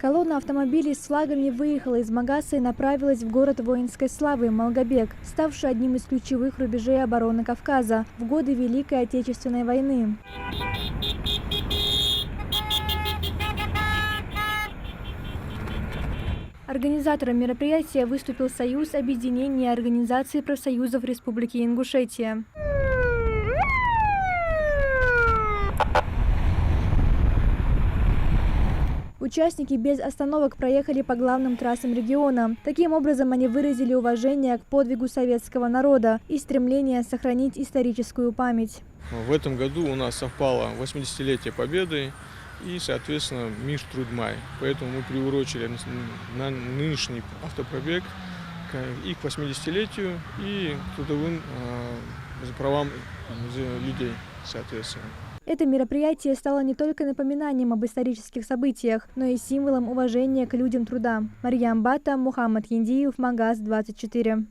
Колонна автомобилей с флагами выехала из Магаса и направилась в город воинской славы Малгобек, ставший одним из ключевых рубежей обороны Кавказа в годы Великой Отечественной войны. Организатором мероприятия выступил Союз объединения организаций профсоюзов Республики Ингушетия. Участники без остановок проехали по главным трассам региона. Таким образом, они выразили уважение к подвигу советского народа и стремление сохранить историческую память. В этом году у нас совпало 80-летие Победы и, соответственно, Миш-Трудмай. Поэтому мы приурочили на нынешний автопробег и к 80-летию, и к трудовым правам людей, соответственно. Это мероприятие стало не только напоминанием об исторических событиях, но и символом уважения к людям труда. Марьям Бата, Мухаммад Яндиев, Магас 24.